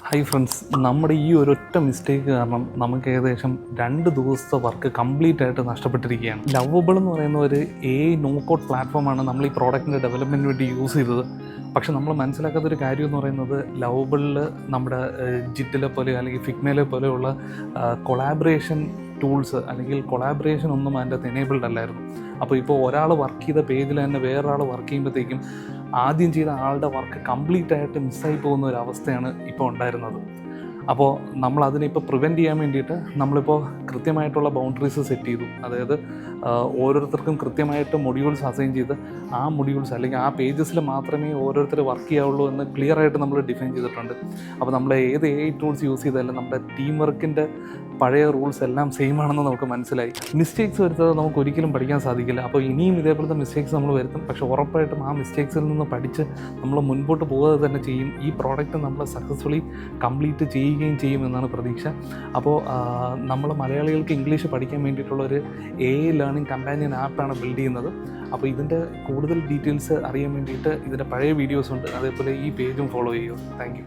Hi friends, നമ്മുടെ ഈ ഒരൊറ്റ മിസ്റ്റേക്ക് കാരണം നമുക്ക് ഏകദേശം 2 ദിവസത്തെ വർക്ക് കംപ്ലീറ്റ് ആയിട്ട് നഷ്ടപ്പെട്ടിരിക്കുകയാണ്. ലവബിൾ എന്ന് പറയുന്ന ഒരു നോക്കൗട്ട് പ്ലാറ്റ്ഫോമാണ് നമ്മൾ ഈ പ്രോഡക്റ്റിൻ്റെ ഡെവലപ്മെൻറ്റിന് വേണ്ടി യൂസ് ചെയ്തത്. പക്ഷെ നമ്മൾ മനസ്സിലാക്കാത്തൊരു കാര്യം എന്ന് പറയുന്നത്, ലവബിളിൽ നമ്മുടെ ജിറ്റിലെ പോലെ അല്ലെങ്കിൽ ഫിഗ്മയിലെ പോലെയുള്ള കൊളാബറേഷൻ ടൂൾസ് അല്ലെങ്കിൽ കൊളാബറേഷൻ ഒന്നും അതിൻ്റെ അകത്ത് എനേബിൾഡ് അല്ലായിരുന്നു. അപ്പോൾ ഇപ്പോൾ ഒരാൾ വർക്ക് ചെയ്ത പേജിൽ തന്നെ വേറൊരാൾ വർക്ക് ചെയ്യുമ്പോഴത്തേക്കും ആദ്യം ചെയ്ത ആളുടെ വർക്ക് കംപ്ലീറ്റ് ആയിട്ട് മിസ്സായി പോകുന്ന ഒരു അവസ്ഥയാണ് ഇപ്പോൾ ഉണ്ടായിരുന്നത്. അപ്പോൾ നമ്മൾ അതിനിപ്പോൾ പ്രിവെൻറ്റ് ചെയ്യാൻ വേണ്ടിയിട്ട് നമ്മളിപ്പോൾ കൃത്യമായിട്ടുള്ള ബൗണ്ടറീസ് സെറ്റ് ചെയ്തു. അതായത് ഓരോരുത്തർക്കും കൃത്യമായിട്ട് മൊഡ്യൂൾസ് അസൈൻ ചെയ്ത് ആ മൊഡ്യൂൾസ് അല്ലെങ്കിൽ ആ പേജസിൽ മാത്രമേ ഓരോരുത്തർ വർക്ക് ചെയ്യാവുള്ളൂ എന്ന് ക്ലിയർ ആയിട്ട് നമ്മൾ ഡിഫൈൻ ചെയ്തിട്ടുണ്ട്. അപ്പോൾ നമ്മൾ ഏത് ടൂൾസ് യൂസ് ചെയ്താലും നമ്മുടെ ടീം വർക്കിൻ്റെ പഴയ റൂൾസ് എല്ലാം സെയിം ആണെന്ന് നമുക്ക് മനസ്സിലായി. മിസ്റ്റേക്സ് വരുത്താതെ നമുക്ക് ഒരിക്കലും പഠിക്കാൻ സാധിക്കില്ല. അപ്പോൾ ഇനിയും ഇതേപോലത്തെ മിസ്റ്റേക്സ് നമ്മൾ വരുത്തും. പക്ഷേ ഉറപ്പായിട്ടും ആ മിസ്റ്റേക്സിൽ നിന്ന് പഠിച്ച് നമ്മൾ മുൻപോട്ട് പോകാതെ തന്നെ ചെയ്യും. ഈ പ്രോഡക്റ്റ് നമ്മൾ സക്സസ്ഫുള്ളി കംപ്ലീറ്റ് ചെയ്യുകയും ചെയ്യുമെന്നാണ് പ്രതീക്ഷ. അപ്പോൾ നമ്മൾ മലയാളികൾക്ക് ഇംഗ്ലീഷ് പഠിക്കാൻ വേണ്ടിയിട്ടുള്ളൊരു ലേണിംഗ് കമ്പാനിയൻ ആപ്പാണ് ബിൽഡ് ചെയ്യുന്നത്. അപ്പോൾ ഇതിൻ്റെ കൂടുതൽ ഡീറ്റെയിൽസ് അറിയാൻ വേണ്ടിയിട്ട് ഇതിൻ്റെ പഴയ വീഡിയോസ് ഉണ്ട്. അതേപോലെ ഈ പേജും ഫോളോ ചെയ്യുക. Thank you.